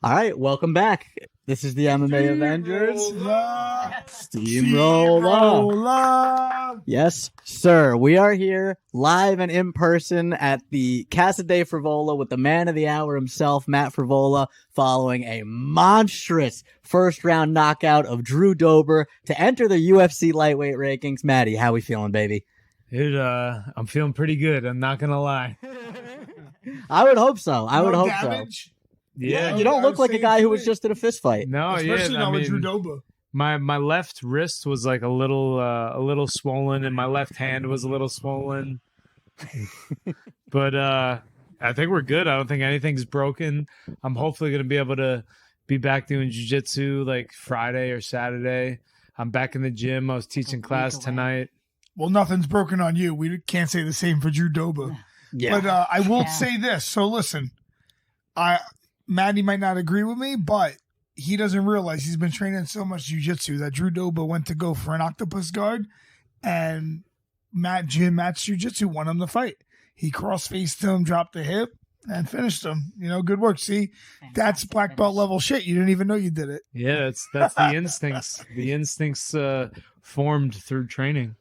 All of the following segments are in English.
All right, welcome back. This is the MMAvengers. SteamRolla. Yes, sir. We are here live and in person at the Casa de Frevola with the man of the hour himself, Matt Frevola, following a monstrous first-round knockout of Drew Dober to enter the UFC lightweight rankings. Matty, how we feeling, baby? Dude, I'm feeling pretty good. I'm not gonna lie. I would hope so. I would hope damage? so. Yeah, you don't look like a guy who was just in a fist fight. No, Especially yeah. not with Drew Dober. My left wrist was like a little swollen, and my left hand was a little swollen. But I think we're good. I don't think anything's broken. I'm hopefully gonna be able to be back doing jiu-jitsu like Friday or Saturday. I'm back in the gym. I was teaching class tonight. Well, nothing's broken on you. We can't say the same for Drew Dober. Yeah. But I will say this. So listen, Maddie might not agree with me, but he doesn't realize he's been training so much jiu-jitsu that Drew Dober went to go for an octopus guard, and Matt's jiu-jitsu won him the fight. He cross-faced him, dropped the hip, and finished him. You know, good work. See, that's black belt level shit. You didn't even know you did it. Yeah, that's the instincts. The instincts formed through training.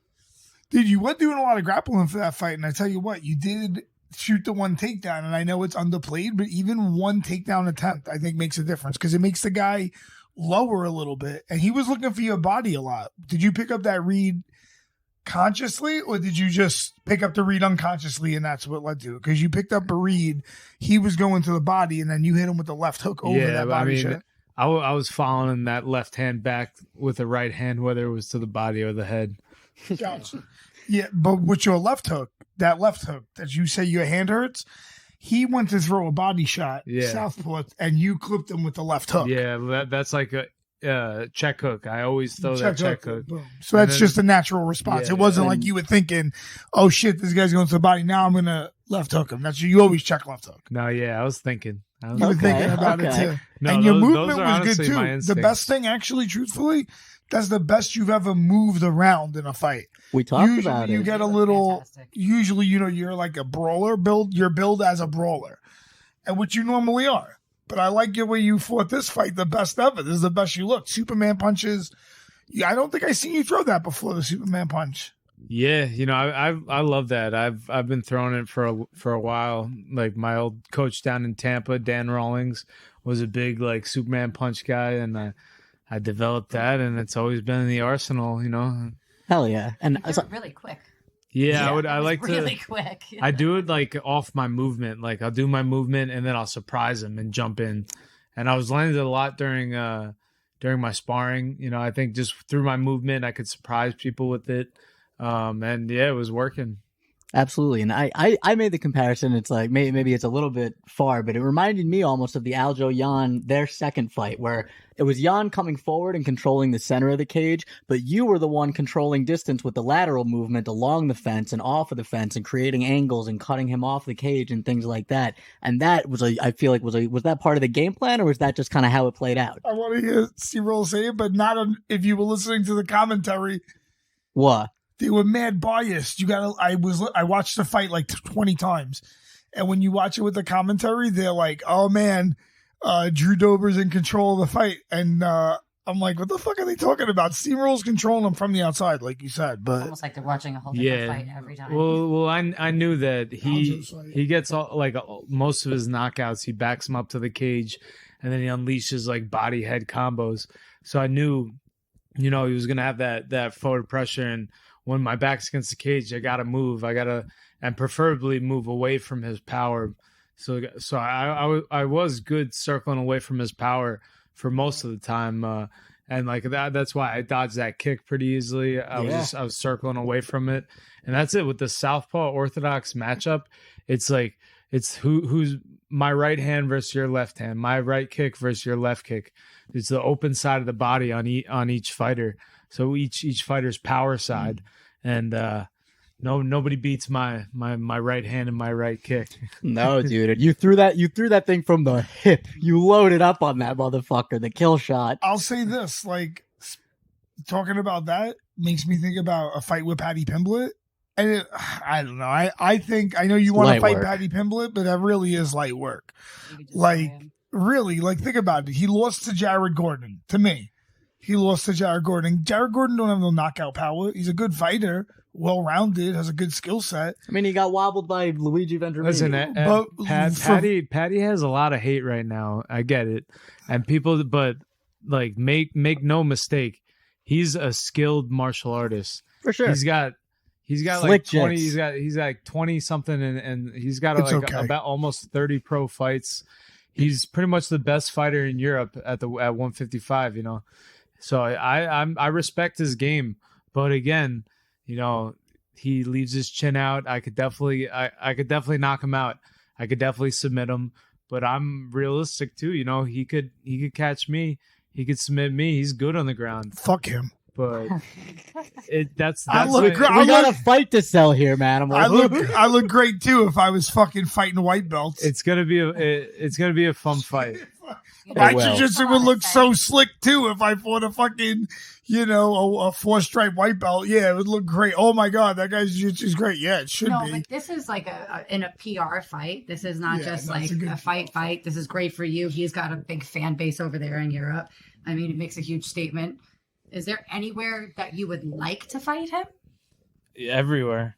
Dude, you were doing a lot of grappling for that fight, and I tell you what, you did shoot the one takedown, and I know it's underplayed, but even one takedown attempt, I think, makes a difference because it makes the guy lower a little bit, and he was looking for your body a lot. Did you pick up that read consciously, or did you just pick up the read unconsciously, and that's what led to it? Because you picked up a read, he was going to the body, and then you hit him with the left hook over that body shot. I was following that left hand back with the right hand, whether it was to the body or the head. Gotcha. Yeah, but with your left hook, that you say your hand hurts, he went to throw a body shot, southpaw, and you clipped him with the left hook. Yeah, that's like a check hook. I always throw that check hook. Boom. So that's just a natural response. It wasn't like you were thinking, oh shit, this guy's going to the body. Now I'm going to left hook him. That's you always check left hook. No, yeah, I was thinking. You were thinking about it too. No, and your movement those are was good too. The best thing, actually, truthfully, that's the best you've ever moved around in a fight. We talked usually about it. You get a little. Usually, you're like a brawler. You're billed as a brawler, and which you normally are. But I like your way you fought this fight, the best ever. This is the best you look. Superman punches. Yeah, I don't think I've seen you throw that before. The Superman punch. Yeah, I love that. I've been throwing it for a while. Like my old coach down in Tampa, Dan Rawlings, was a big like Superman punch guy, and I developed that, and it's always been in the arsenal. Hell yeah. And it's really quick. Yeah, I like really quick. I do it like off my movement. Like I'll do my movement and then I'll surprise him and jump in. And I was landing a lot during my sparring. I think just through my movement I could surprise people with it. And yeah, it was working. Absolutely. And I made the comparison. It's like maybe it's a little bit far, but it reminded me almost of the Aljo Jan, their second fight, where it was Jan coming forward and controlling the center of the cage, but you were the one controlling distance with the lateral movement along the fence and off of the fence and creating angles and cutting him off the cage and things like that. And that was I feel like was that part of the game plan, or was that just kind of how it played out? I want to hear SteamRolla say it, but not if you were listening to the commentary. What? They were mad biased. I watched the fight like 20 times. And when you watch it with the commentary, they're like, oh man, Drew Dober's in control of the fight. And I'm like, what the fuck are they talking about? SteamRolla's controlling them from the outside, like you said. But it's almost like they're watching a whole different fight every time. Well, I knew that he gets most of his knockouts, he backs him up to the cage, and then he unleashes like body head combos. So I knew, he was gonna have that forward pressure, and when my back's against the cage, I gotta move. And preferably move away from his power. So I was good circling away from his power for most of the time, and like that's why I dodged that kick pretty easily. I was circling away from it, and that's it with the southpaw orthodox matchup. It's like who's my right hand versus your left hand, my right kick versus your left kick. It's the open side of the body on each fighter. So each fighter's power side, and nobody beats my right hand and my right kick. No, dude, you threw that thing from the hip. You loaded up on that motherfucker. The kill shot. I'll say this, like talking about that makes me think about a fight with Paddy Pimblett. And I don't know. I think I know you want to fight Paddy Pimblett, but that really is light work. Like really, like, think about it. He lost to Jared Gordon. To me, he lost to Jared Gordon. Jared Gordon don't have no knockout power. He's a good fighter, well-rounded, has a good skill set. I mean, he got wobbled by Luigi Vendramini. Listen, Patty has a lot of hate right now. I get it, and people, but like, make no mistake, he's a skilled martial artist For sure. He's got Slick like 20. jets. He's like 20 something, and he's got It's like okay. about almost 30 pro fights. He's pretty much the best fighter in Europe at 155. You know, so I respect his game, but again, you know, he leaves his chin out. I could definitely knock him out. I could definitely submit him, but I'm realistic too. You know, he could catch me. He could submit me. He's good on the ground. Fuck him. But that's I look my- great. We got a fight to sell here, man. I look great too if I was fucking fighting white belts. it's gonna be a fun fight. My will. jiu-jitsu would look so slick too if I fought a fucking, you know, a 4-stripe white belt. Yeah, it would look great. Oh my god, that guy's jiu-jitsu is great. Yeah, it should No, be. but this is like in a PR fight. This is not Yeah, just no, it's like a good a fight. This is great for you. He's got a big fan base over there in Europe. I mean, it makes a huge statement. Is there anywhere that you would like to fight him? Everywhere.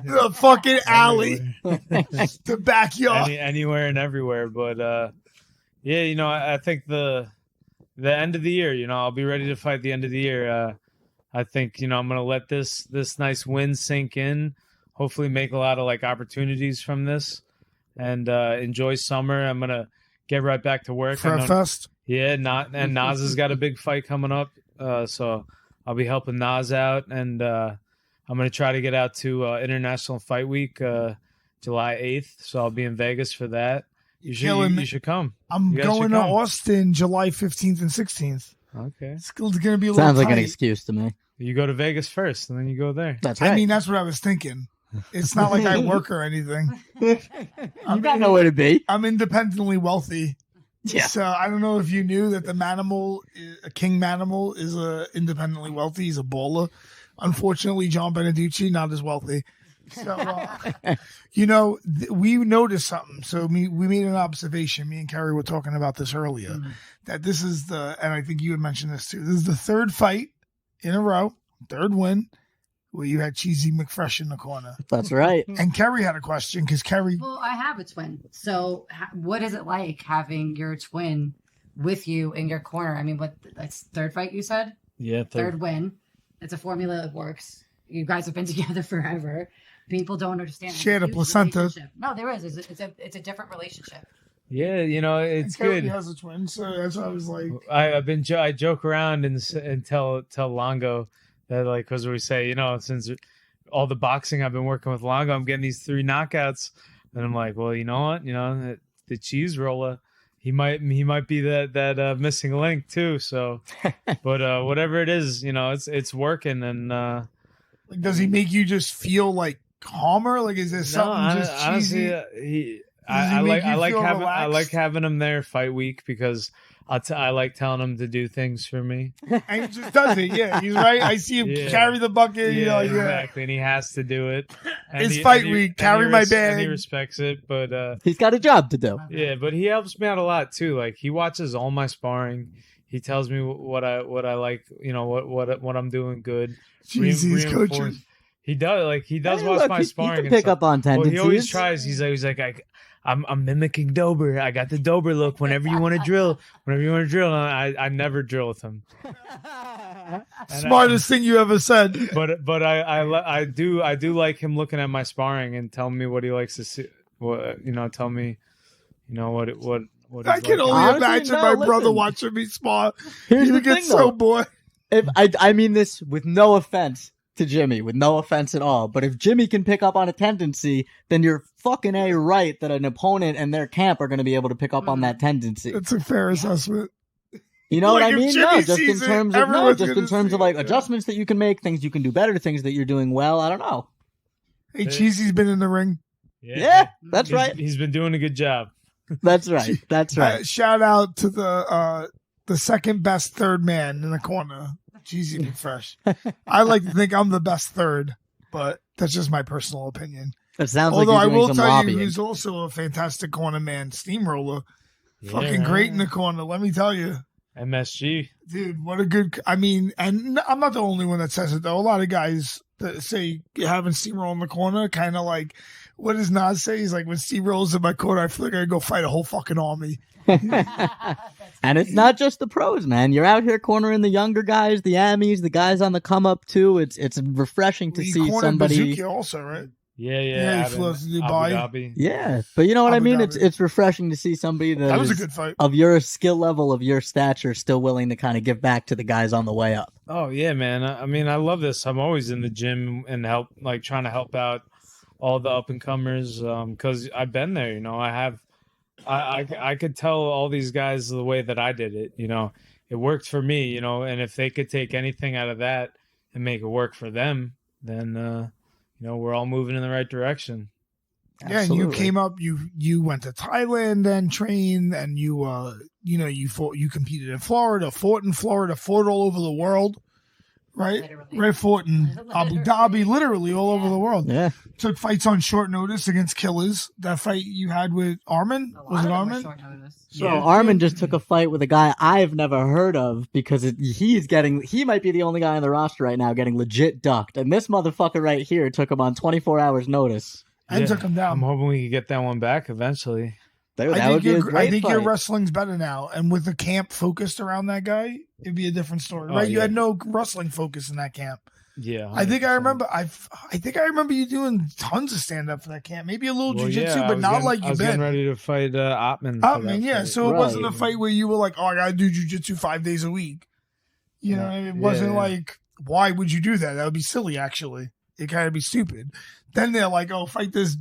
The fucking alley, the backyard. Anywhere and everywhere. But yeah, you know, I think the end of the year, you know, I'll be ready to fight the end of the year. I think, you know, I'm gonna let this nice win sink in. Hopefully, make a lot of like opportunities from this, and enjoy summer. I'm gonna get right back to work. For a fest. Yeah, and Nas has got a big fight coming up, so I'll be helping Nas out, and I'm gonna try to get out to International Fight Week, July 8th. So I'll be in Vegas for that. You should come. I'm You guys going should to come. Austin July 15th and 16th. Okay, It's going to be a Sounds little like an tight. excuse to me. you go to Vegas first, and then you go there. That's right. I mean, that's what I was thinking. It's not like I work or anything. you got nowhere to be. I'm independently wealthy. Yeah. So I don't know if you knew that the Manimal, King Manimal, is independently wealthy. He's a baller. Unfortunately, John Beneducci not as wealthy. So you know, we noticed something. So we made an observation. Me and Carrie were talking about this earlier. That this is and I think you had mentioned this too. This is the third fight in a row, third win, where you had Cheesy McFresh in the corner. That's right. And Carrie had a question because Carrie. Well, I have a twin. So what is it like having your twin with you in your corner? I mean, that's third fight you said? Yeah, Third win. It's a formula that works. You guys have been together forever. People don't understand. She had a It's huge placenta. relationship. No, there is. It's a different relationship. Yeah, you know, it's Carrie good. has a twin, so that's why I was like. I joke around and tell Longo that, like, because we say, you know, since all the boxing I've been working with Longo, I'm getting these 3 knockouts, and I'm like, well, you know what, you know, the cheese roller, he might be that missing link too. So, but whatever it is, you know, it's working, and Like, does he make you just feel like calmer? Like, is there something just cheesy? honestly, Does he make you feel I like relaxed? having him there fight week because I like telling him to do things for me. And he just does it. Yeah, he's right. I see him Yeah. carry the bucket. Yeah, Yeah, exactly, and he has to do it. And It's fight week. and Carry my And he bag. respects it, but He's got a job to do. yeah, but he helps me out a lot too. Like, he watches all my sparring. He tells me what I like. You know what I'm doing good. Jeez, he's Reinforce- coaching. He does Hey, watch look, my he sparring. can and pick stuff. up on Well, tendencies. he always tries. He's like, I'm mimicking Dober. I got the Dober look. Whenever you want to drill, and I never drill with him. And Smartest thing you ever said. But I do like him looking at my sparring and telling me what he likes to see. What, you know, tell me, you know, what I he's can like. only Honestly, imagine no, my brother listen. watching me spar. Here's He the would get thing, so though. bored. If I mean this with no offense to Jimmy, with no offense at all, but if Jimmy can pick up on a tendency, then you're fucking A right that an opponent and their camp are going to be able to pick up on that tendency. It's a fair assessment. You know Like, what I if mean? Jimmy No, just in sees it, terms of everyone's just in gonna terms see of like it, yeah. adjustments that you can make, things you can do better, things that you're doing well. I don't know. Hey, Cheesy's been in the ring. Yeah, that's right. He's been doing a good job. That's right. That's right. Shout out to the second best third man in the corner, Cheesy McFresh. I like to think I'm the best third, but that's just my personal opinion. It sounds Although like I you're doing will some tell lobbying. you, who's also a fantastic corner man, SteamRolla. Yeah. Fucking great in the corner, let me tell you. MSG. Dude, what a good. I mean, and I'm not the only one that says it, though. A lot of guys that say having SteamRolla in the corner, kind of like, what does Nas say? He's like, when SteamRolla's in my corner, I feel like I go fight a whole fucking army. And it's not just the pros, man. You're out here cornering the younger guys, the Amis, the guys on the come up too. It's refreshing to see somebody. Bazooki also, right? Yeah. He flew to Abu Dubai. Dhabi. Yeah, but you know what I Abu mean. Dhabi. It's refreshing to see somebody That was a is good fight. of your skill level, of your stature, still willing to kind of give back to the guys on the way up. Oh yeah, man. I mean, I love this. I'm always in the gym and trying to help out all the up and comers. Because I've been there. You know, I could tell all these guys the way that I did it. You know, it worked for me. You know, and if they could take anything out of that and make it work for them, then you know, we're all moving in the right direction. Yeah, and you came up. You went to Thailand and trained, and you you competed in Florida, fought all over the world, right? Literally. Right, fought in Abu Dhabi, literally all over the world. Yeah, Took fights on short notice against killers. That fight you had with Armin, A lot was of it them were Armin? short notice. So Yeah. Armin just took a fight with a guy I've never heard of because he might be the only guy on the roster right now getting legit ducked. And this motherfucker right here took him on 24 hours notice. And took him I'm down. hoping we can get that one back eventually. That would be a great I think fight. your wrestling's better now, and with the camp focused around that guy, it'd be a different story, Oh, right? You yeah. had no wrestling focus in that camp. Yeah. I think I 100%. remember. I think I remember you doing tons of stand up for that camp. Maybe a little Well, jiu-jitsu, yeah, I but was not getting- like I you've was getting been. ready to fight Ottman. Oh for man, that yeah. fight. So it wasn't a Right. fight where you were like, "Oh, I gotta do jujitsu 5 days a week." You know, it wasn't Yeah. like, "Why would you do that? That would be silly." Actually, it kind of be stupid. Then they're like, "Oh, fight this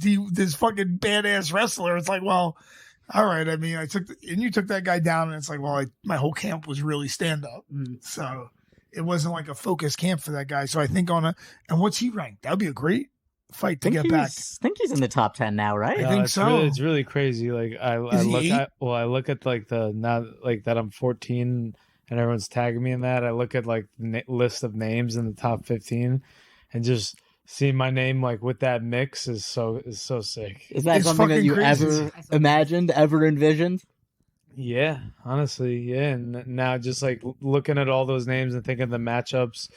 fucking badass wrestler." It's like, well, all right. I mean, you took that guy down, and it's like, well, my whole camp was really stand up, so it wasn't like a focused camp for that guy. So I think and what's he ranked? That would be a great fight to get back. I think he's in the top 10 now, right? I think it's so. Really, it's really crazy. Like I Is he eight? I look at like now like that I'm 14 and everyone's tagging me in that. I look at like the list of names in the top 15 and just seeing my name like with that mix is so sick. Is that It's something that fucking you crazy. ever imagined, ever envisioned? Yeah, honestly, yeah. And now just like looking at all those names and thinking of the matchups,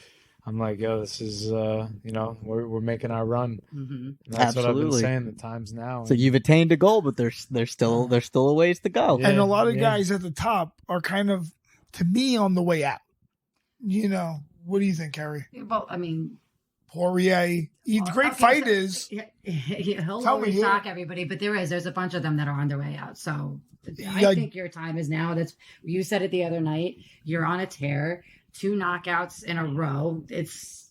I'm like, yo, this is you know, we're making our run. Mm-hmm. And that's what I've been Absolutely. saying. The time's now. So you've attained a goal, but there's still a ways to go. Yeah. And a lot of yeah. guys at the top are kind of, to me, on the way out. You know, what do you think, Kerry? Well, I mean, Poirier, he's great okay, fighters. so, he'll Tell me, always yeah. shock everybody, but there's a bunch of them that are on their way out. So Yeah. I think your time is now. You said it the other night. You're on a tear, 2 knockouts in a row. It's,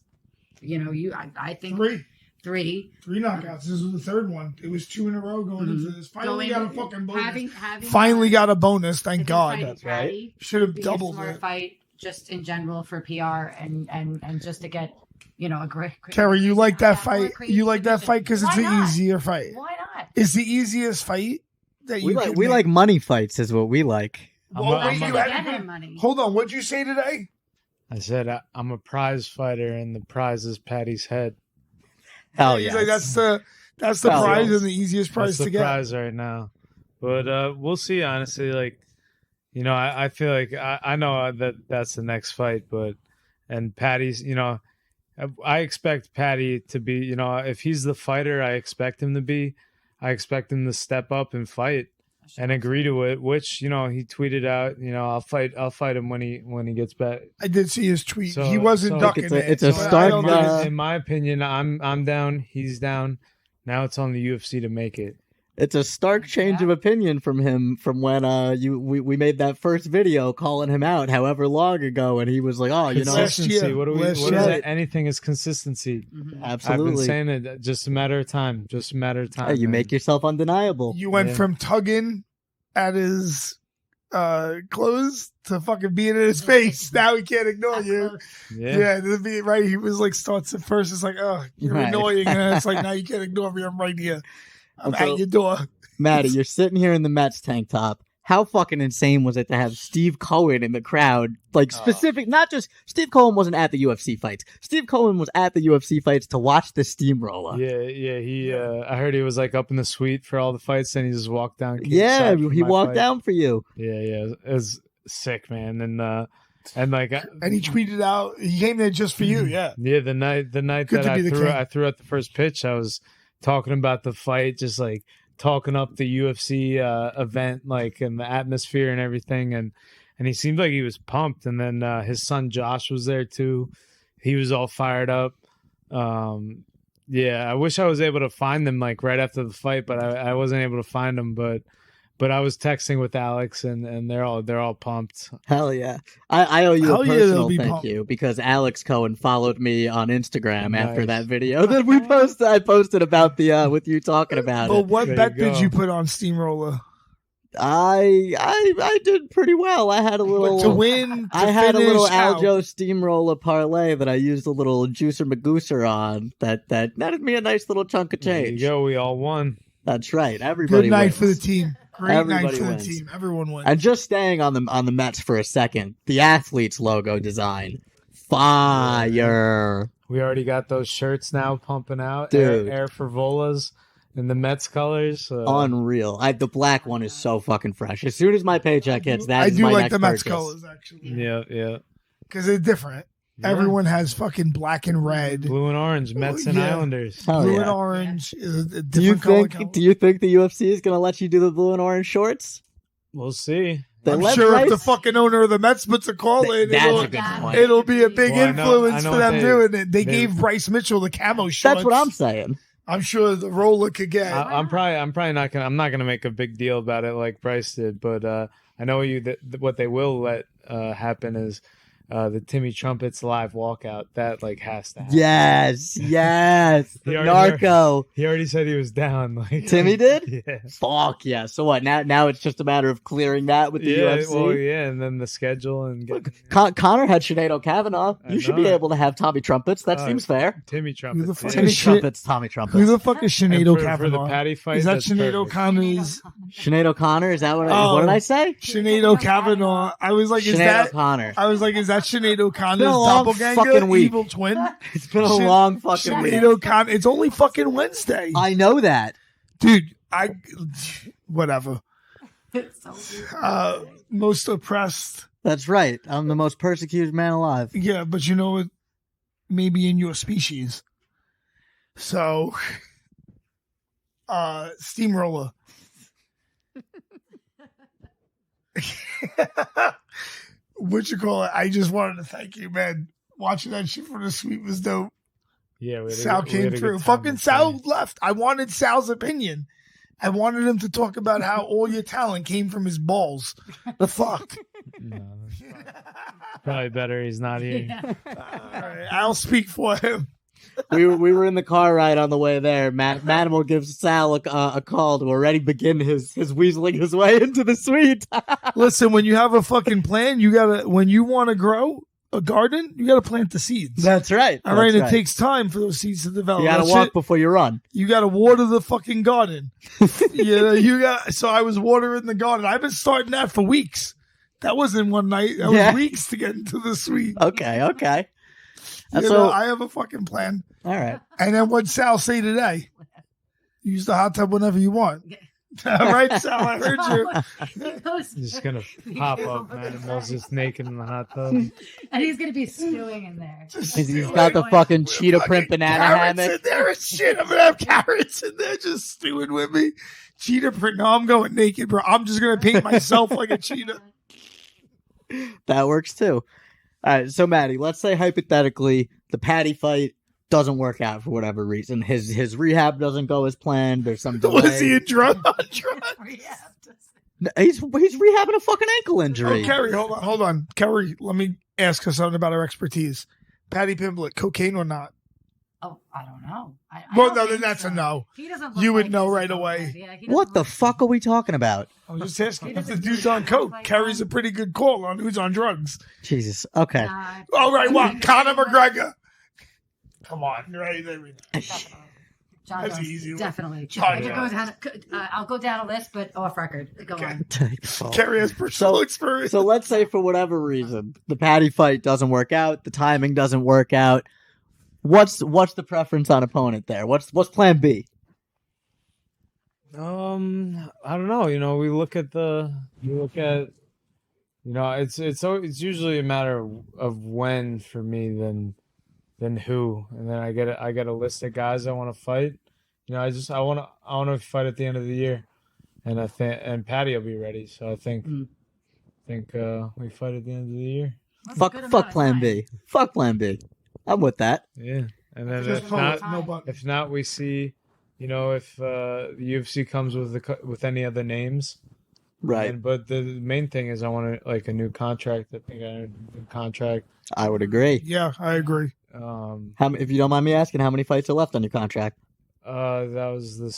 you know, I think three. 3 knockouts. This was the third one. It was 2 in a row going into this. Finally got a fucking bonus. Finally got a bonus. Thank God. That's right. Should have Be a doubled smart it. fight just in general for PR and just to get, you know, a great. Kerry, you like that more fight? crazy You like that submission. fight because it's Why the not? easier fight. Why not? It's the easiest fight that you can We make. like money fights, is what we like. Well, I'm wait, a- you had Get to- him money. Hold on. What'd you say today? I said I'm a prize fighter, and the prize is Patty's head. Hell He's yeah! like, that's the Hell prize yes. and the easiest prize That's the to get. prize right now. But we'll see. Honestly, like you know, I feel like I know that that's the next fight, and Patty's, you know, I expect Patty to be, you know, if he's the fighter I expect him to be, I expect him to step up and fight and agree to it. Which, you know, he tweeted out, you know, I'll fight him when he gets back. I did see his tweet. So- He wasn't so ducking it's a it. so I stark, don't know. In my opinion, I'm down. He's down. Now it's on the UFC to make it. It's a stark change of opinion from him from when we made that first video calling him out however long ago, and he was like, oh, you know, Last Consistency. year. What Last is year. that? Anything is consistency. Mhm. I've absolutely. been saying it. Just a matter of time. Just a matter of time. Hey, you man. make yourself undeniable. You went Yeah. from tugging at his clothes to fucking being in his face. Now he can't ignore That's you. close. Yeah, this be right. He was like starts at first. It's like, oh, you're Right. annoying, and then it's like now you can't ignore me. I'm right here. I'm Okay. at your door. Maddie, you're sitting here in the Mets tank top. how fucking insane was it to have Steve Cohen in the crowd? Like, specific, not just, Steve Cohen wasn't at the UFC fights. Steve Cohen was at the UFC fights to watch the SteamRolla. Yeah. I heard he was like up in the suite for all the fights, and he just walked down. Yeah, he walked down for you. Yeah. It was sick, man. And like, and he tweeted out, he came there just for you. Yeah. Yeah. The night that I threw out the first pitch, I was talking about the fight, just like talking up the UFC event, like, and the atmosphere and everything, and he seemed like he was pumped. And then his son Josh was there too. He was all fired up. Yeah, I wish I was able to find them like right after the fight, but I wasn't able to find them. But I was texting with Alex, and they're all pumped. Hell yeah! I owe you a personal thank you, because Alex Cohen followed me on Instagram after that video that we posted. I posted about the with you talking about it. But what bet did you put on SteamRolla? I did pretty well. I had a little to win. I had a little Aljo SteamRolla parlay that I used a little juicer magooser on. That netted me a nice little chunk of change. There you go. We all won. That's right. Everybody. Good night wins. for the team. Great Everybody night for wins. the team. Everyone wins. And just staying on the Mets for a second, the athletes logo design, fire. We already got those shirts now pumping out. Dude. Air Frevolas in the Mets colors. Unreal. The black one is so fucking fresh. As soon as my paycheck hits, I that's do my like next the Mets purchase. colors actually. Yeah. Because they're different. Yeah. Everyone has fucking black and red. Blue and orange, Mets and Islanders. Hell blue yeah. and orange is a Do you different think the UFC is going to let you do the blue and orange shorts? We'll see. I'm sure if the fucking owner of the Mets puts a call in, it'll be a big influence for them doing it. They gave Bryce Mitchell the camo shorts. That's what I'm saying. I'm sure the roller could get. I'm probably not gonna make a big deal about it like Bryce did, but I know what they will let happen is the Timmy Trumpets live walkout. That like has to happen. Yes. Narco. He already said he was down. Like Timmy did? Yeah. Fuck yeah. So what? Now it's just a matter of clearing that with the UFC. Well, yeah, and then the schedule and Connor had Sinead O'Kavanaugh. You should be able to have Tommy Trumpets. That seems fair. Timmy Trumpets. Timmy Trumpets, Tommy Trumpets. Who the fuck is Sinead O'Kavanaugh? For the Patty fight, is that Sinead O'Connor's? Sinead O'Connor? Is that what did I say? Sinead O'Kavanaugh. I was like, is that O'Connor? I was like, is that Sinead O'Connor's doppelganger, evil twin? It's been a long fucking week. Sinead O'Connor. It's only fucking Wednesday. I know that, dude. Whatever. So most oppressed. That's right. I'm the most persecuted man alive. Yeah, but you know what? Maybe in your species. So, SteamRolla. What you call it? I just wanted to thank you, man. Watching that shit from the suite was dope. Yeah, Sal came through. Fucking Sal left. I wanted Sal's opinion. I wanted him to talk about how all your talent came from his balls. The fuck? No, probably better he's not here. Yeah. All right, I'll speak for him. We were in the car ride on the way there. Manimal gives Sal a call to already begin his weaseling his way into the suite. Listen, when you have a fucking plan, when you want to grow a garden, you gotta plant the seeds. That's right. All right, it takes time for those seeds to develop. You gotta walk before you run. You gotta water the fucking garden. So I was watering the garden. I've been starting that for weeks. That wasn't one night. That was weeks to get into the suite. Okay. So I have a fucking plan. All right. And then what'd Sal say today? Use the hot tub whenever you want. All right, Sal, I heard you. He's just gonna pop up, man. Mel's just naked in the hot tub, and he's gonna be stewing in there. He's got the fucking cheetah print banana hammock in there and shit. I'm gonna have carrots in there just stewing with me. Cheetah print. No, I'm going naked, bro. I'm just gonna paint myself like a cheetah. That works too. All right, so Maddie, let's say hypothetically the Patty fight doesn't work out for whatever reason. His rehab doesn't go as planned. There's some delay. Was he a drug? He's rehabbing a fucking ankle injury. Oh, Kerry, hold on. Kerry, let me ask her something about her expertise. Patty Pimblett, cocaine or not? Oh, I don't know. Then that's a no. He doesn't. You would know right away. Yeah, what the fuck are we talking about? I was just asking if the dude's on coke. Kerry's a pretty good call on who's on drugs. Jesus. Okay. All right, what? Conor McGregor. Come on, right there. John That's does, easy. definitely. John I could does. go down, I'll go down a list, but off record. Go on. Kerry has personal experience. So let's say for whatever reason the Patty fight doesn't work out, the timing doesn't work out. What's the preference on opponent there? What's plan B? I don't know. We look at it's usually a matter of when for me than who, and then I get a list of guys I want to fight. I want to fight at the end of the year, and I think Patty will be ready. So I think we fight at the end of the year. Fuck plan B. Fuck plan B. I'm with that. Yeah, and then if not, we see, if the UFC comes with any other names, right? But the main thing is I want a new contract. I think I need a new contract. I would agree. Yeah, I agree. If you don't mind me asking, how many fights are left on your contract? That was the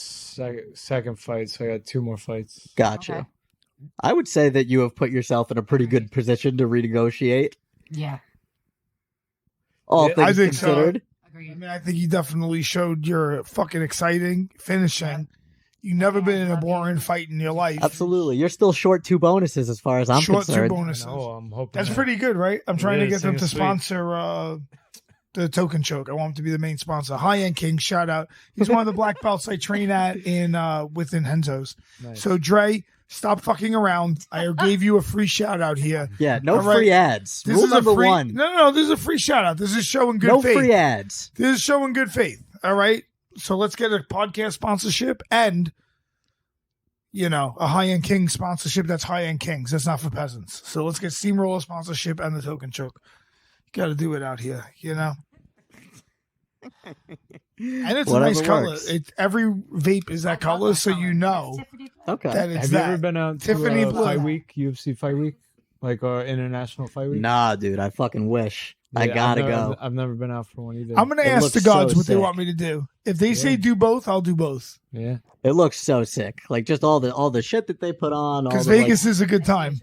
second fight, so I got 2 more fights. Gotcha. Okay. I would say that you have put yourself in a pretty good position to renegotiate. Yeah. All Yeah, things I think considered. Agreed. I think you definitely showed your fucking exciting finishing. You've never been in a boring fight in your life. Absolutely. You're still short 2 bonuses as far as I'm Short concerned. 2 bonuses. I'm hoping That's pretty good, right? I'm trying to get them to sweet. sponsor the Token Choke. I want them to be the main sponsor. High End King, shout out. He's one of the black belts I train at within Henzo's. Nice. So Dre, stop fucking around. I gave you a free shout out here. Yeah, no All right. free ads. This Rule is a number free, 1. No, this is a free shout out. This is showing good No faith. free ads. This is showing good faith. All right. So let's get a podcast sponsorship and, a High End King sponsorship. That's High End Kings. That's not for peasants. So let's get SteamRolla sponsorship and the Token Choke. Got to do it out here, And it's Whatever a nice color. works. Every vape is that color, so you know Okay. that it's Have that. you ever been out to Tiffany blue. Fight Week, UFC Fight Week, like our international Fight Week? Nah, dude, I fucking wish. I Yeah, gotta go. I've never been out for one either. I'm going to It ask looks the gods so what they sick. want me to do. If they say do both, I'll do both. Yeah. It looks so sick. Like just all the shit that they put on. Because all the, Vegas is a good time.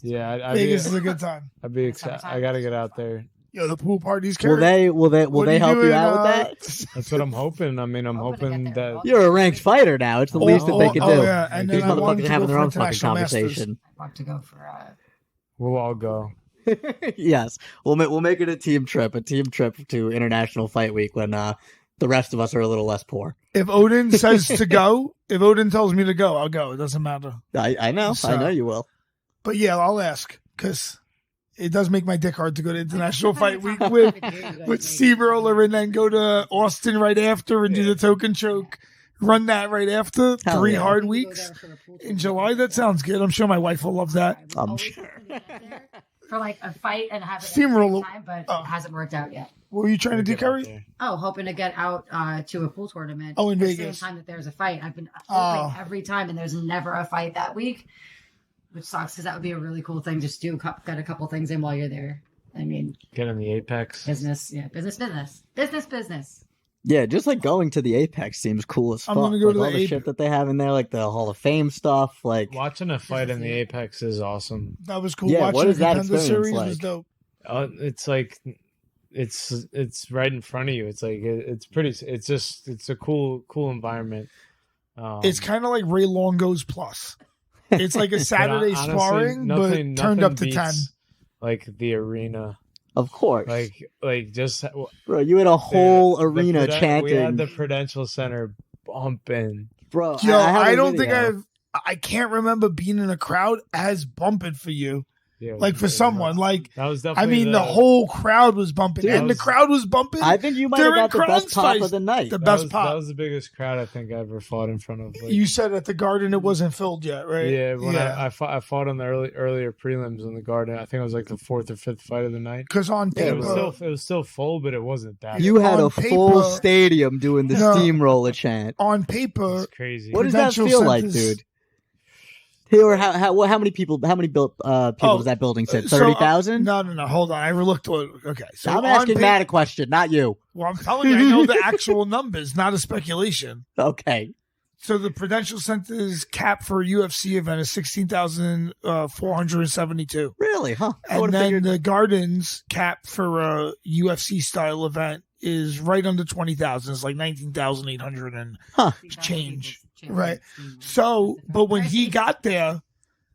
Yeah. Vegas is a good time. I'd be excited. I gotta get out there. Yo, the pool party's Will carrying. they What are help you doing, out with that? That's what I'm hoping. I mean, I'm hoping that. You're a ranked fighter now. It's the least that they can do. Yeah. And These then I wanted motherfuckers to are having go their for own fucking International Masters. conversation. I want to go for We'll all go. Yes, we'll make it a team trip to International Fight Week when the rest of us are a little less poor. If Odin says to go, if Odin tells me to go, I'll go. It doesn't matter. I know you will. But yeah, I'll ask because it does make my dick hard to go to International Fight Week with SteamRolla and then go to Austin right after and do the Token Choke. Run that right after. Hell 3 yeah. hard weeks in July. That sounds good. I'm sure my wife will love that. I'm sure. For like a fight and have it SteamRolla. at the same time, but it hasn't worked out yet. What were you trying to do, Get out Curry? there. Oh, hoping to get out to a pool tournament. Oh, in at Vegas. the same time that there's a fight. I've been hoping every time, and there's never a fight that week, which sucks because that would be a really cool thing. Just get a couple things in while you're there. I mean, Get in the Apex. business. Business. Yeah, just like going to the Apex seems cool as I'm fuck. gonna go Like to all the the shit that they have in there, like the Hall of Fame stuff. Like Watching a fight in the Apex is awesome. That was cool. Yeah, Watching what is the that Contender experience series was like? dope. It's like it's right in front of you. It's like it's pretty. It's a cool environment. It's kind of like Ray Longo's Plus. It's like a Saturday honestly, sparring, nothing but turned up to beats, 10. Like the arena, of course, like just bro, you had a whole the arena chanting. We had the Prudential Center bumping. Bro, Yo, have a I don't video. think I can't remember being in a crowd as bumping for you. Yeah, Like for someone, like that was I definitely mean, the whole crowd was bumping, Dude, and the crowd was bumping. I think you might have during got the best Kron's pop fight. of the night. The that best was, pop. That was the biggest crowd I think I ever fought in front of. Like, You said at the Garden it wasn't filled yet, right? yeah, when I fought on the earlier prelims in the Garden. I think it was like the 4th or 5th fight of the night. Because on Yeah, paper, It was still full, but it wasn't that. You had on a full paper- stadium doing the No. steamroller chant. on paper, It's crazy. What does that Prudential feel like, Center's- dude? Here, how many people? How many people does that building sit? 30,000. No. Hold on, I looked. Okay, so I'm on asking paper, Matt a question, not you. Well, I'm telling you, I know the actual numbers, not a speculation. Okay. So the Prudential Center's cap for a UFC event is 16,472. Really? Huh? I And would've then figured- the Garden's cap for a UFC style event is right under 20,000. It's like 19,800 and change. Right. So, but when he got there,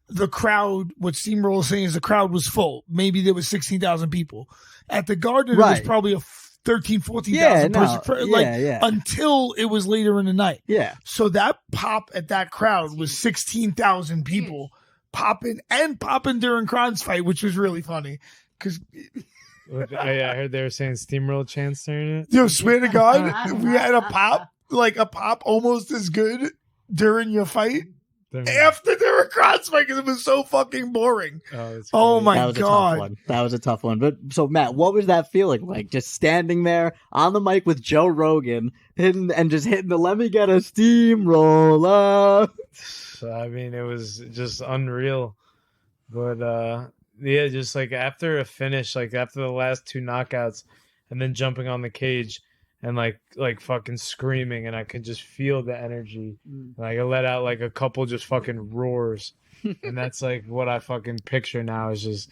the crowd, what SteamRolla is saying is the crowd was full. Maybe there was 16,000 people. At the Garden, it was Right. probably a 13, 14,000 person crowd, until it was later in the night. Yeah. So that pop at that crowd was 16,000 people popping during Kron's fight, which was really funny. Because I heard they were saying SteamRolla chants during it. yo, swear to God, we had a pop almost as good during your fight after Derek Kron's fight because it was so fucking boring. Oh my That was God. a tough one. That was a tough one. But so Matt, what was that feeling like? Just standing there on the mic with Joe Rogan and just hitting the "Let me get a steamroller." So, I mean, it was just unreal. But yeah, just like after a finish, like after the last two knockouts, and then jumping on the cage and like fucking screaming, and I could just feel the energy. Like I let out like a couple just fucking roars, and that's like what I fucking picture now is just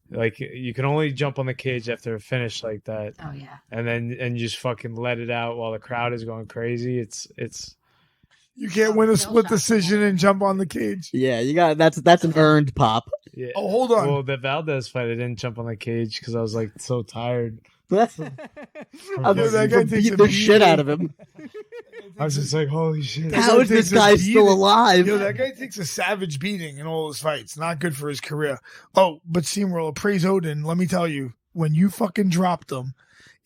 like you can only jump on the cage after a finish like that. Oh yeah. And you just fucking let it out while the crowd is going crazy. It's You can't win a split decision and jump on the cage. Yeah, you got that's an earned pop. yeah. Oh, hold on. Well, the Valdez fight, I didn't jump on the cage because I was like so tired. I'm Yo, that guy takes beat a the shit beating. out of him. I was just like, holy shit. How is this takes a guy beating. still alive? Yo, that guy takes a savage beating in all his fights. Not good for his career. Oh, but SteamRolla, praise Odin. Let me tell you, when you fucking dropped him,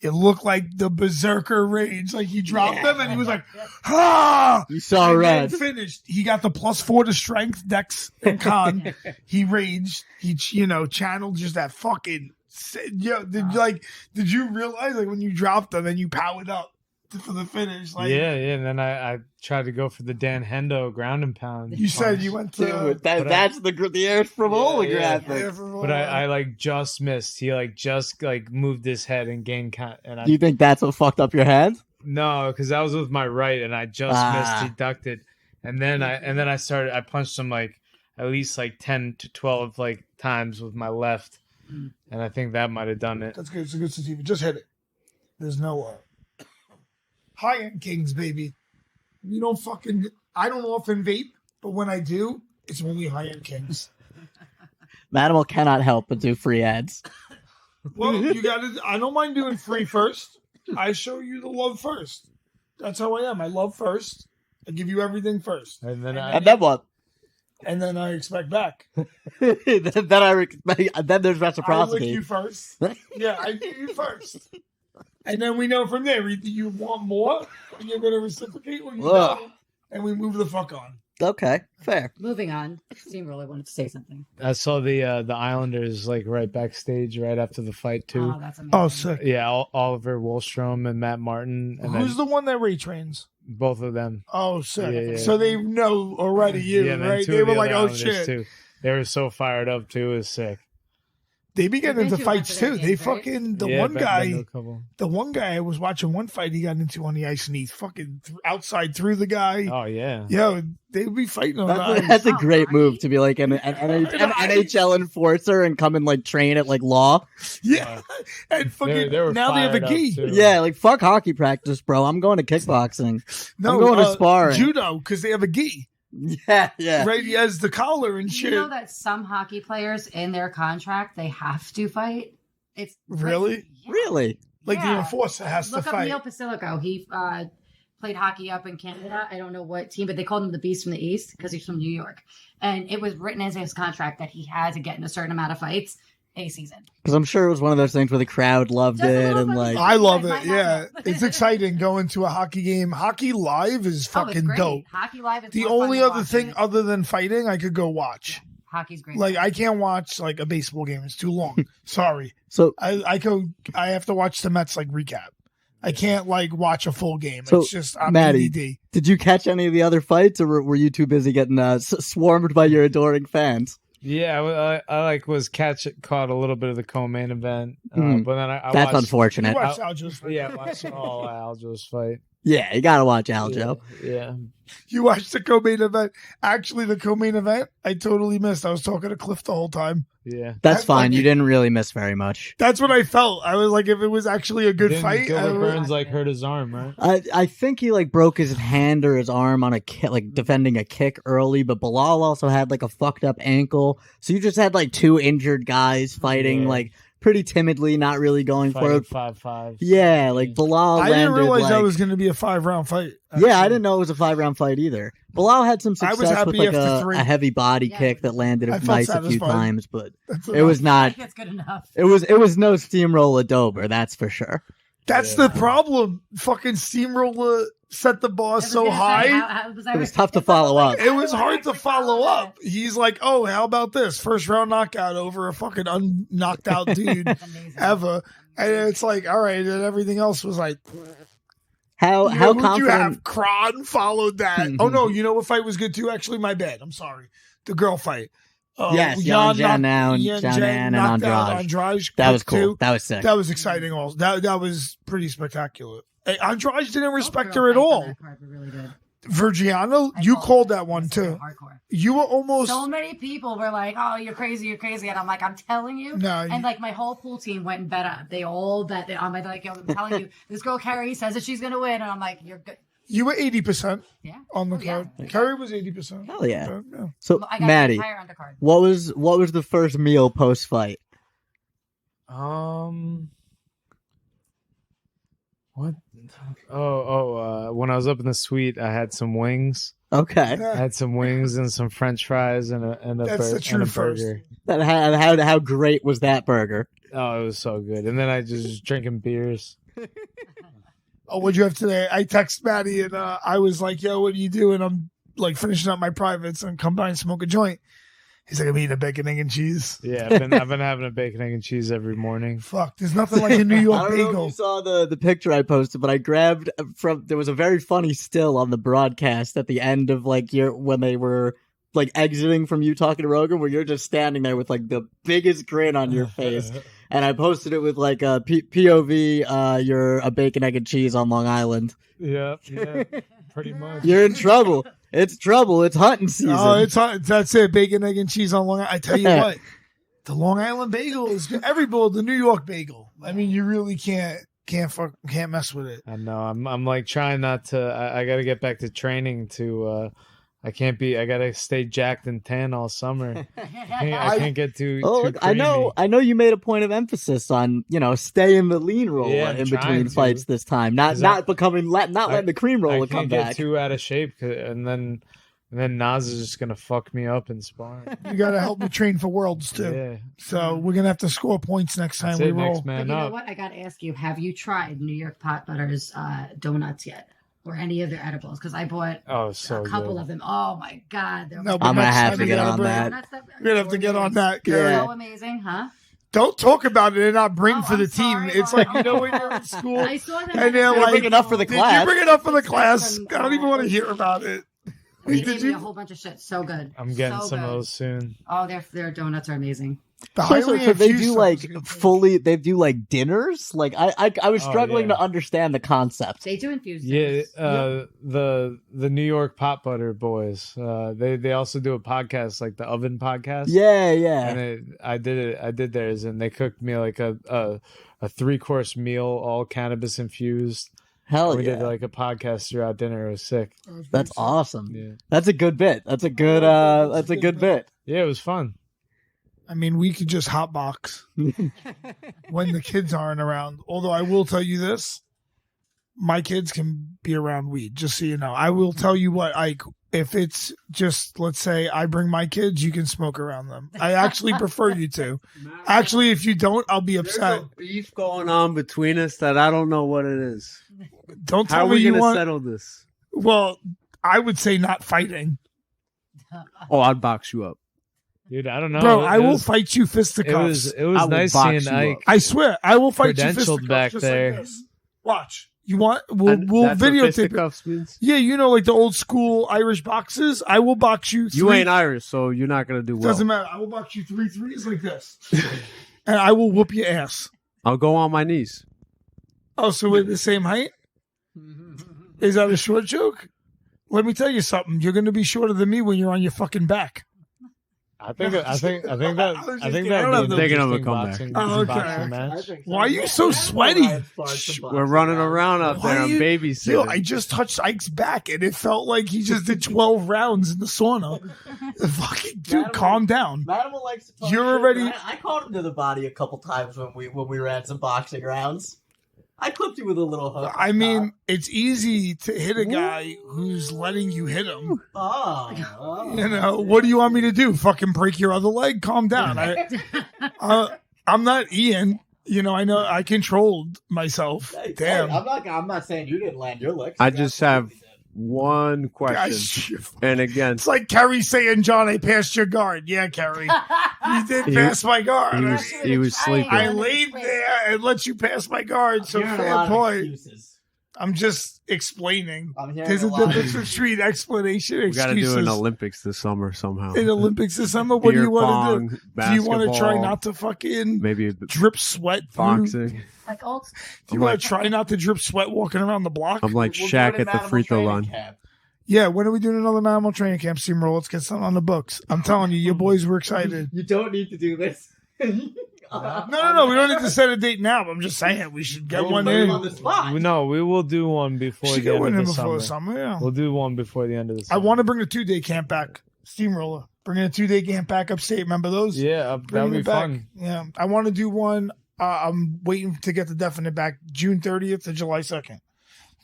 it looked like the berserker rage. Like he dropped him and he was like, ah! You saw And red. then finished. He got the +4 to strength, Dex and Con. He raged. He, channeled just that fucking. Yo, did you realize like when you dropped him and you powered up for the finish? Like, yeah. And then I tried to go for the Dan Hendo ground and pound. You said you went to. That's the Air Frevola Yeah. graphic. But I like just missed. He like just like moved his head and gained and Do you think that's what fucked up your hand? no, because I was with my right and I just missed. He ducked it, and then I punched him like at least like 10 to 12 like times with my left, and I think that might have done it. That's good. It's a good sativa. Just hit it. There's no high-end kings, baby. We don't fucking. I don't often vape, but when I do, it's only high-end kings. Manimal cannot help but do free ads. Well, you got to. I don't mind doing free first. I show you the love first. That's how I am. I love first. I give you everything first, And then And then what? and then I expect back. then there's I lick reciprocity. you first. Yeah, I do you first. And then we know from there either you want more and you're going to reciprocate or you Ugh. don't. And we move the fuck on. Okay, fair. Moving on. SteamRolla wanted to say something. I saw the Islanders like right backstage right after the fight too. Oh, that's amazing. Oh, sick. Yeah, Oliver Wallstrom and Matt Martin, and Who's then the one that retrains? both of them. Oh, sick. Yeah. So they know already you, and then right? two They of the were like, other oh, Islanders, shit. Too. They were so fired up too. It was sick. They be getting into Benji fights went to their too. They games, right? fucking, the Yeah, one been to guy, a couple. the one guy I was watching one fight he got into on the ice and he fucking outside threw the guy. Oh yeah. Yo, they would be fighting on the ice. That's a great move to be like an NHL enforcer and come and like train at like law. Yeah. And fucking, They were now they have a fired up, gi. too. Yeah, like fuck hockey practice, bro. I'm going to kickboxing. No, I'm going to sparring. judo, because they have a gi. Yeah. Right? He has the collar and You shit. know that some hockey players in their contract they have to fight. It's Really? Yeah. Really? Like the Yeah. enforcer has Look to up fight. Neil Pasilico. He played hockey up in Canada. I don't know what team, but they called him the Beast from the East because he's from New York. And it was written in his contract that he had to get in a certain amount of fights a season. Because I'm sure it was one of those things where the crowd loved Just a it little and fucking like I love Might it. not Yeah. know. It's exciting going to a hockey game. Hockey live is Oh, it's fucking great. dope. Hockey live is The more fun only than other watching thing it. other than fighting I could go watch. Hockey's great. Like I can't watch like a baseball game. It's too long. Sorry. so. I have to watch the Mets like recap. I can't like watch a full game. So, It's just I'm Maddie, ADD. Did you catch any of the other fights, or were you too busy getting swarmed by your adoring fans? Yeah, I like was caught a little bit of the co-main event, Mhm. but then I That's watched, unfortunate. You watched Aljo's fight. Yeah, I watched all Aljo's fight. Yeah, you gotta watch Aljo. Yeah. You watched the co-main event. Actually, the co-main event, I totally missed. I was talking to Cliff the whole time. Yeah. That's fine. You didn't really miss very much. That's what I felt. I was like, if it was actually a good Didn't fight, Gilbert Burns like hurt his arm, right? I think he like broke his hand or his arm on a kick, like defending a kick early, but Bilal also had like a fucked up ankle. So you just had like two injured guys fighting like pretty timidly, not really going for it. 5-5. Yeah, like Bilal I didn't landed, realize like, that was going to be a 5-round fight. Actually. Yeah, I didn't know it was a 5-round fight either. Bilal had some I was success with happy like after 3. a heavy body kick that landed I felt nice a few satisfied. times, but That's it was I not. think that's good enough. It was no steamroller Dober, that's for sure. That's the problem. Fucking SteamRolla set the bar I was so gonna say, high. how It was tough to follow up. It was hard to follow up. He's like, oh, how about this? First round knockout over a fucking unknocked out dude Amazing. ever. And it's like, all right. And everything else was like, How you know, how who'd confident? you have? Kron followed that. Oh, no. You know what fight was good too? Actually, my bad. I'm sorry. The girl fight. Yes, Jan Janao and Yan Jan and knocked out Andrade. Andrade. That was too. cool. That was sick. That was exciting. Also, that was pretty spectacular. Hey, Andrade didn't respect Both her at girl all. fights on that card were really good. Virgiano, I you called called it. that one It's so too. hardcore. You were almost So many people were like, "Oh, you're crazy, and I'm like, "I'm telling you." No, and like my whole pool team went and bet up. They all bet it on my like, "Yo, I'm telling you, this girl Carrie says that she's gonna win," and I'm like, "You're good." you were 80% Yeah. on the Oh, yeah. card. Kerry was 80%. Hell yeah. Yeah. So I got Maddie, the entire undercard. what was the first meal post fight? What? When I was up in the suite, I had some wings. Okay, I had some wings and some French fries and a That's the true and a first. burger. how great was that burger? Oh, it was so good. And then I just drinking beers. Oh, what'd you have today? I text Maddie and I was like, yo, what are you doing? I'm like finishing up my privates and come by and smoke a joint. He's like, I'm eating a bacon, egg, and cheese. Yeah, I've been having a bacon, egg, and cheese every morning. Fuck, there's nothing like a New I York don't know if bagel. you saw the picture I posted, but I grabbed from there was a very funny still on the broadcast at the end of like when they were like exiting from you talking to Rogan, where you're just standing there with like the biggest grin on your face. And I posted it with like a POV, you're a bacon, egg, and cheese on Long Island. Yeah, pretty much. You're in trouble. It's trouble. It's hunting season. Oh, it's hot. That's it. Bacon, egg, and cheese on Long Island. I tell you what, the Long Island bagel is good. The New York bagel. I mean, you really can't mess with it. I know. I'm like trying not to. I got to get back to training to. I gotta stay jacked and tan all summer. I can't get too. Oh, too I know you made a point of emphasis on, stay in the lean roller Yeah, I'm in trying between to. fights this time. Not letting the cream roller I come can't get back. too out of shape, and then Nas is just gonna fuck me up in sparring. You got to help me train for Worlds too. Yeah, So we're gonna have to score points next time that's we it, roll. next But man you know up. what? I got to ask you: have you tried New York Pot Butter's donuts yet, or any of their edibles? Because I bought Oh, so a couple good. of them. Oh my god, they're No, but I'm gonna next have time to you get gotta on bring- that. We're gonna have to get on that. Yeah. Gary. So amazing, huh? Don't talk about it and not bring Oh, for the I'm team. sorry, It's Lauren. like, you know, when you're in school, I saw them. And they're like, bring it up for the did class. you bring it up for the It's class? from, I don't even want to hear about it. They Did gave me you? a whole bunch of shit. So good. I'm getting So some of good. those soon. Oh, their donuts are amazing. The So highly they infused do stuff like is good. fully. They do like dinners. Like I was Oh, struggling yeah. to understand the concept. They do infuse. Yeah, things. the New York Pot Butter Boys. They also do a podcast, like the Oven Podcast. Yeah, yeah. And I did theirs, and they cooked me like a 3-course meal, all cannabis infused. Hell We yeah. did like a podcast throughout dinner. It was sick. That's awesome. Yeah, That's a good bit. That's a good bit. yeah, it was fun. I mean, we could just hotbox when the kids aren't around. Although I will tell you this, my kids can be around weed, just so you know. I will tell you what, Ike, if it's just, let's say I bring my kids, you can smoke around them. I actually prefer you to. Actually, if you don't, I'll be There's upset. a beef going on between us that I don't know what it is. Don't How tell are me we you going to want. settle this? Well, I would say not fighting. Oh, I'd box you up. Dude, I don't know. Bro, It I will was- fight you It fisticuffs. was I will nice box seeing you Ike. up. I swear, I will fight you Credentialed fisticuffs back just there. like this. Watch. You want? We'll And we'll that's what videotape it. fisticuffs means? Yeah, you know, like the old school Irish boxes. I will box you. You ain't Irish, so you're not going to do well. Doesn't matter. I will box you 3 threes like this, and I will whoop your ass. I'll go on my knees. Oh, so we're the same height? Is that a short joke? Let me tell you something. You're going to be shorter than me when you're on your fucking back. I think that kidding. I that'd be thinking of a interesting comeback. Okay. match. Why are you so sweaty? We're running around out there. I'm babysitting. Yo, I just touched Ike's back, and it felt like he just did 12 rounds in the sauna. Fucking dude, calm down. Manimal likes to talk You're shit, already- but I caught him to the body a couple times when we ran some boxing rounds. I clipped you with a little hook. I mean, it's easy to hit a guy who's letting you hit him. Oh. You know, what do you want me to do? Fucking break your other leg? Calm down. I'm not Ian. You know I controlled myself. Damn. I'm not saying you didn't land your licks. I just have one question. And again, It's like Kerry saying, John, I passed your guard. Yeah, Kerry. You did pass my guard. he was sleeping. I laid there and let you pass my guard, so fair point. Excuses. I'm just explaining. I'm hearing There's a a lot of difference between explanation and We got to excuses. do an Olympics this summer somehow. In Olympics this summer, what do you want to do? Do you want to try basketball, not to fucking maybe drip sweat? boxing? Like old. Do you want to try not to drip sweat walking around the block? I'm like We'll Shaq go to at the Manimal free throw training line. camp. Yeah, when are we doing another animal training camp, SteamRolla? Let's get something on the books. I'm telling you, your boys were excited. You don't need to do this. No. We don't need to set a date now. But I'm just saying we should get one Put him in. on the spot. No, we will do one We before should the get end one of in the before summer. the summer. Yeah. We'll do one before the end of the I summer. want to bring the 2-day camp back. SteamRolla. Bringing a 2-day camp back upstate. Remember those? Yeah, that'll Bringing be it back. fun. Yeah. I want to do one. I'm waiting to get the definite back June 30th to July 2nd.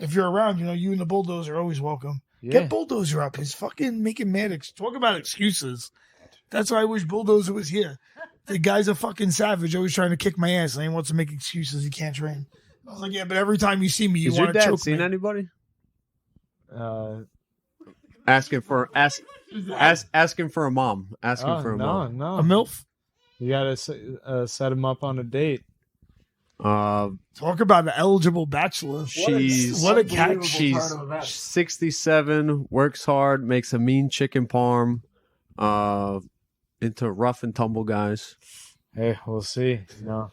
If you're around, you and the Bulldozer are always welcome. Yeah. Get Bulldozer up. He's fucking making mad. Talk about excuses. That's why I wish Bulldozer was here. The guy's a fucking savage, always trying to kick my ass, and he wants to make excuses he can't train. I was like, yeah, but every time you see me, you Has your want to dad choke seen me. anybody Uh, asking for a mom? Asking for a mom. no. A MILF? You gotta set him up on a date. Talk about an eligible bachelor. She's What a catch. she's 67, works hard, makes a mean chicken parm. Into rough and tumble guys. Hey, we'll see. No.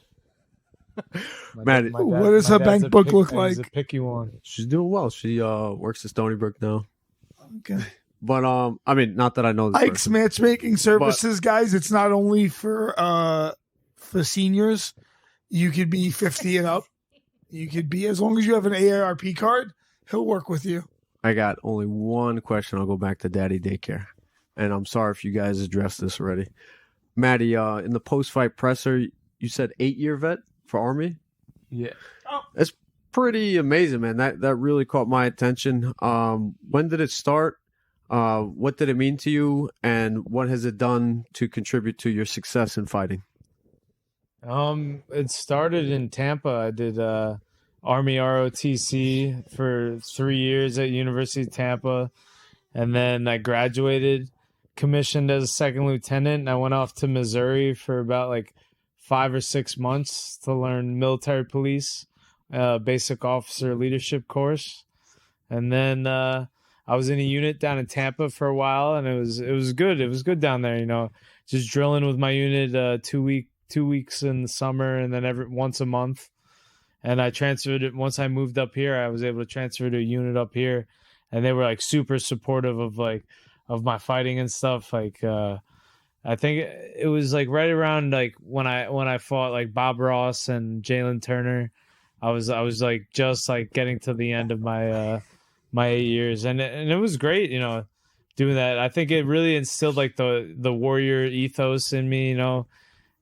Man, what does my her dad's bank a book look He's like? a picky one. She's doing well. She works at Stony Brook now. Okay. But I mean, not that I know this Ike's person. matchmaking services, guys. It's not only for seniors. You could be 50 and up. You could be, as long as you have an AARP card, he'll work with you. I got only one question. I'll go back to Daddy Daycare. And I'm sorry if you guys addressed this already. Maddie, in the post-fight presser, you said 8-year vet for Army? Yeah. That's pretty amazing, man. That really caught my attention. When did it start? What did it mean to you? And what has it done to contribute to your success in fighting? It started in Tampa. I did Army ROTC for 3 years at University of Tampa, and then I graduated, commissioned as a second lieutenant, and I went off to Missouri for about like 5 or 6 months to learn military police, basic officer leadership course, and then I was in a unit down in Tampa for a while, and it was good. It was good down there, just drilling with my unit 2 weeks in the summer, and then once a month. And I transferred it once I moved up here. I was able to transfer to a unit up here, and they were like super supportive of my fighting and stuff. Like I think it was like right around like when I fought like Bob Ross and Jalen Turner. I was like just like getting to the end of my 8 years, and it was great, doing that. I think it really instilled like the warrior ethos in me,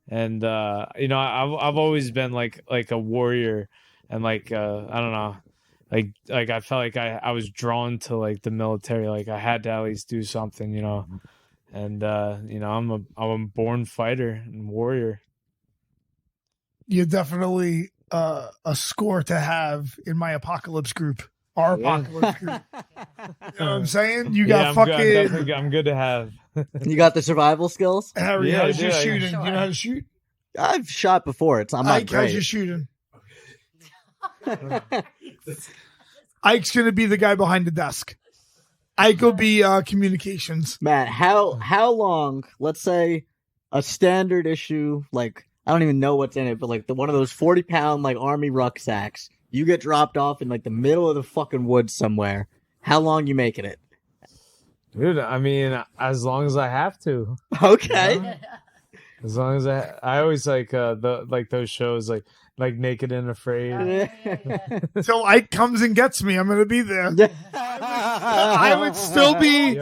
and I've always been like a warrior, and like I don't know, like I felt like I was drawn to like the military, like I had to at least do something, and I'm a born fighter and warrior. You're definitely a score to have in my apocalypse group. Our apocalypse group. You know what I'm saying? You got I'm good to have. You got the survival skills? Harry, Yeah, how's your yeah, shooting? sure. You know how to shoot? I've shot before. I'm not Ike, how's great. your shooting? Ike's going to be the guy behind the desk. Ike will be communications. Matt, how long, let's say a standard issue, like I don't even know what's in it, but like one of those 40-pound like army rucksacks, You get dropped off in like the middle of the fucking woods somewhere. How long you making it? Dude, I mean, as long as I have to. Okay. As long as I always like those shows like Naked and Afraid. Till Ike comes and gets me, I'm gonna be there. I would still be.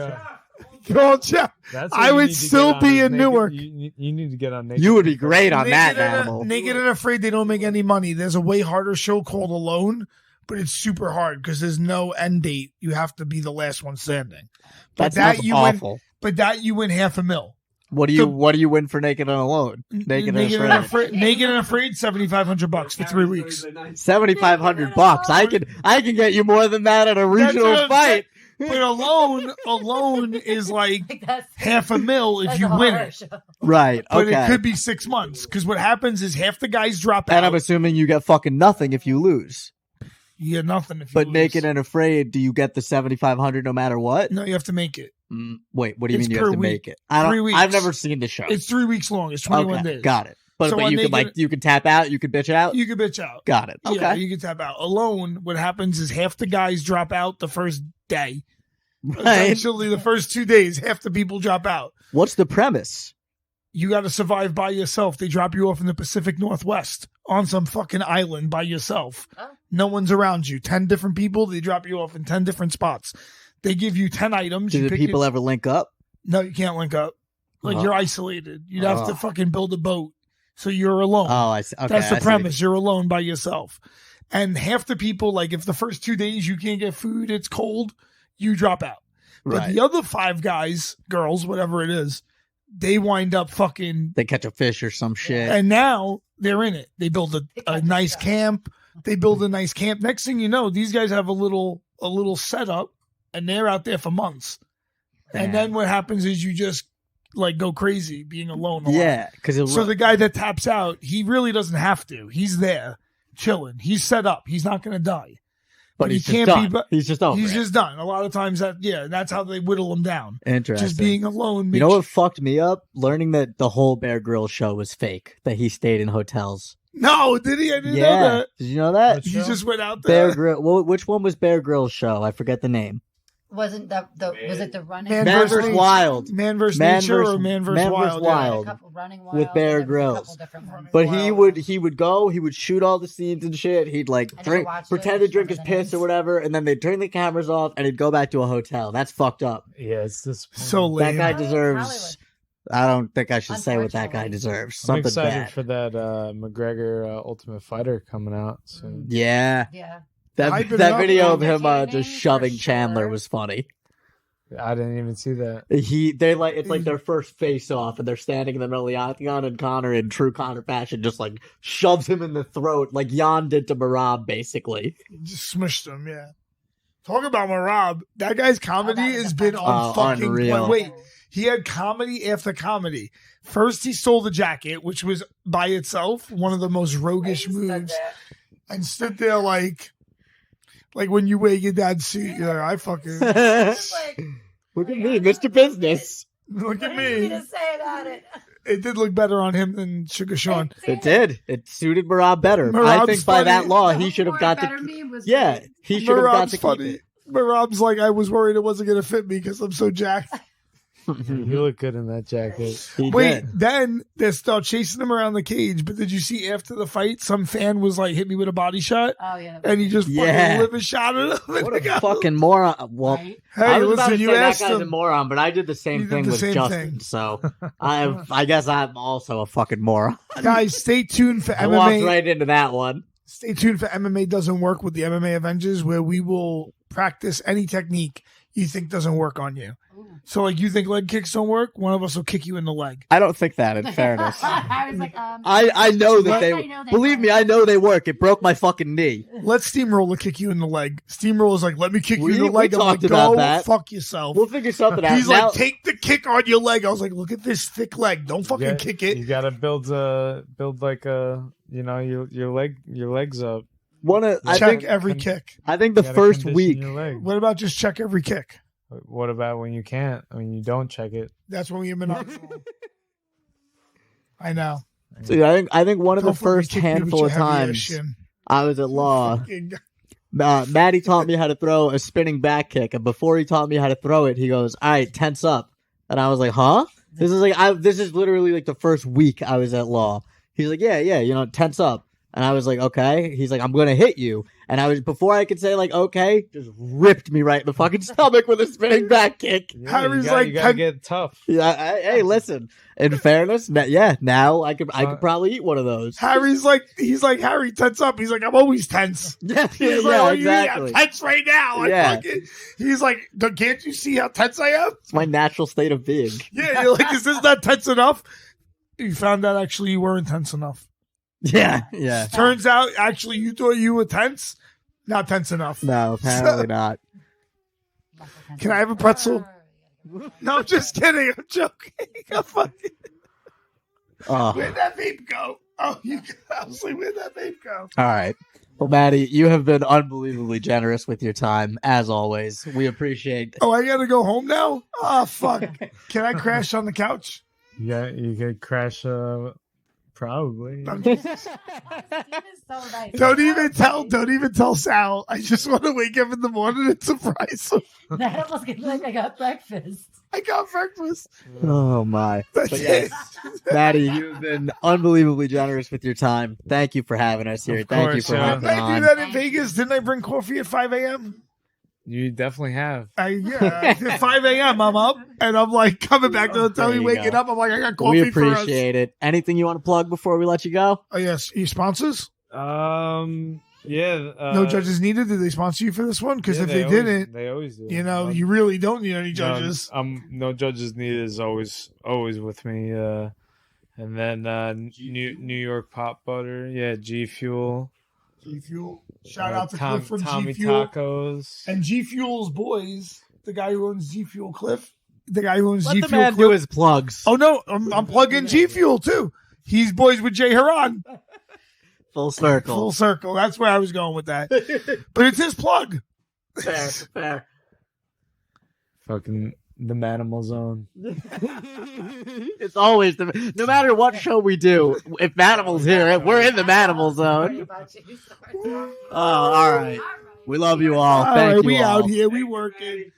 I would still be in Newark. You need to get on Naked. You would be great on that animal. Naked and Afraid, they don't make any money. There's a way harder show called Alone, but it's super hard because there's no end date. You have to be the last one standing. But That's awful. But that you win $500,000. What do you win for Naked and Alone? Naked and Afraid. Naked and Afraid, $7,500 for 3 weeks. $7,500. I can get you more than that at a regional fight. But alone is like $500,000 if you win it. Right. Okay. But it could be 6 months because what happens is half the guys drop out. And I'm assuming you get fucking nothing if you lose. You get nothing if you But lose. Naked and Afraid, do you get the $7,500 no matter what? No, you have to make it. Wait, what do you It's mean you per have to week. make it? 3 weeks. I've never seen the show. It's 3 weeks long. It's 21 Okay, days. got it. But So you on can you can tap out. You can bitch out. You can bitch out. Got it. Okay. Yeah, you can tap out. Alone, what happens is half the guys drop out the first day. Right. Essentially, the first 2 days, half the people drop out. What's the premise? You got to survive by yourself. They drop you off in the Pacific Northwest on some fucking island by yourself. Oh. No one's around you. 10 different people. They drop you off in 10 different spots. They give you 10 items. Do the people ever link up? No, you can't link up. Like, Oh. you're isolated. You'd have to fucking build a boat. So you're alone. Oh, I see. Okay, That's the I see. premise. You're alone by yourself. And half the people, like, if the first 2 days you can't get food, it's cold, you drop out. But Right. the other 5 guys, girls, whatever it is, they wind up fucking. They catch a fish or some shit. And now they're in it. They build a nice camp. They build a nice camp. Next thing you know, these guys have a little setup, and they're out there for months. And Man. then what happens is you just like go crazy being alone. Yeah, because So the guy that taps out, he really doesn't have to. He's there, chilling. He's set up. He's not going to die. but he he's can't just be. done. He's just over. He's it. just done. A lot of times that's how they whittle him down. Interesting. Just being alone. You know what fucked me up? Learning that the whole Bear Grylls show was fake. That he stayed in hotels. No, did he? I didn't know Yeah. that. Did you know that? Which He show? just went out there. Bear Grylls. Well, which one was Bear Grylls' show? I forget the name. Wasn't the was it the running Man Man versus vs. Nature. Wild. Man versus Man Nature versus- or Man versus Man versus Wild? Wild. A couple running wild, With Bear and there was a Grylls. couple different ones. But Wow. he would go, he would shoot all the scenes and shit. He'd like I never drink, watched pretend it. to drink his Remember the piss or names? whatever, and then they'd turn the cameras off and he'd go back to a hotel. That's fucked up. Yeah, it's this. So That lame. guy Hollywood, deserves. Hollywood. I don't think I should say what that guy Unfortunately. deserves. I'm Something excited bad. for that McGregor Ultimate Fighter coming out soon. Yeah, Yeah. that Hype it that up. video of him Entertaining just for shoving Chandler sure. was funny. I didn't even see that. They like it's like their first face off, and they're standing in the middle of the octagon, and Connor, in true Connor fashion, just like shoves him in the throat, like Jan did to Marab, basically. Just smushed him, yeah. Talk about Marab. That guy's comedy that was has a been funny on one. fucking Unreal. point. Wait, he had comedy after comedy. First, he stole the jacket, which was by itself one of the most roguish moves, and stood there like when you wear your dad's suit. You're like, I fucking Look at me, Mr. Business. look at What do you need me. to say about it? It did look better on him than Sugar Sean. It did. It suited Marab better. I Marab's think by that funny. law, he should have got Better to. meme was Yeah, great. he should have got Marab's to keep funny. it. Marab's like, I was worried it wasn't gonna fit me because I'm so jacked. You look good in that jacket. He Wait, did. then they start chasing him around the cage. But did you see after the fight, some fan was like, hit me with a body shot? Oh yeah. And he just Yeah. fucking liver shot at him. What a fucking moron. Well, Right? Hey, I was about listen, to you say that asked guy's a him. moron, but I did the You same did thing the with same Justin. thing. So I guess I'm also a fucking moron. Guys, stay tuned for I walked MMA. right into that one. Stay tuned for MMA Doesn't Work with the MMAvengers, where we will practice any technique you think doesn't work on you. Ooh. So, like, you think leg kicks don't work? One of us will kick you in the leg. I don't think that, in fairness. I was like, I know that they. I know they Believe me, work. I know they work. It broke my fucking knee. Let SteamRolla kick you in the leg. SteamRolla's like, let me kick you in We the leg. I'm like, talked about go that. fuck yourself. We'll figure something out. He's Now- like, take the kick on your leg. I was like, look at this thick leg. Don't fucking Yeah, kick it. You gotta build like your legs up. I Check think every kick. the You gotta first condition week. your leg. What about just check every kick? What about when you can't? I mean, you don't check it. That's when we have been I know. So I think one of the Don't fucking first kick me with handful your of heavy ass times shin. I was at law. Maddie taught me how to throw a spinning back kick, and before he taught me how to throw it, he goes, "All right, tense up." And I was like, "Huh?" This is literally like the first week I was at law. He's like, "Yeah, tense up." And I was like, "Okay." He's like, "I'm gonna hit you." And before I could say like, "Okay," just ripped me right in the fucking stomach with a spinning back kick. Yeah, Harry's you gotta get tough. Yeah, hey, listen. In fairness, now I could probably eat one of those. He's like, Harry, tense up. He's like, I'm always tense. Yeah, He's like, "What do you mean? exactly. I'm tense right now. Yeah. He's like, can't you see how tense I am? It's my natural state of being. Yeah, you're like, is this not tense enough? You found out actually you weren't tense enough. Yeah. Turns out actually you thought you were tense, not tense enough. No, apparently not. Can I have a pretzel? No, I'm just kidding. I'm joking. I'm fucking... Oh. Where'd that vape go? Oh, I was like, where'd that vape go? All right. Well, Maddie, you have been unbelievably generous with your time, as always. We appreciate. Oh, I gotta go home now? Oh, fuck. Can I crash on the couch? Yeah, you could crash. Probably. Steve is so nice. Don't even tell Sal. I just want to wake up in the morning and surprise him. That almost gets like I got breakfast. I got breakfast. Oh, my. But yes, Maddie, you've been unbelievably generous with your time. Thank you for having us here. Of Thank you course, for yeah. hopping Did I do on. that in Vegas? Didn't I bring coffee at 5 a.m.? You definitely have. At 5 a.m. I'm up and I'm like coming back to the hotel. There you Waking go. up. I'm like, I got coffee We for us. appreciate it. Anything you want to plug before we let you go? Oh, yes. Your sponsors? Yeah. No judges needed. Did they sponsor you for this one? Because yeah, if they always, didn't, they always do. you really don't need any judges. No judges needed is always with me. And then New York Pop Butter, yeah, G Fuel. G Fuel. Shout out to Tommy Cliff from G Fuel. Tacos. And G Fuel's boys, the guy who owns G Fuel, Cliff. The guy who owns Let G the Fuel, man Cliff. do his plugs. Oh, no. I'm plugging G Fuel, too. He's boys with Jay Haran. Full circle. Full circle. That's where I was going with that. But it's his plug. Fair. Fucking the Manimal Zone. It's always no matter what show we do, if Manimal's here, we're in the Manimal zone. Oh, all right. We love you all. All Thank right, you we all. out here. We working.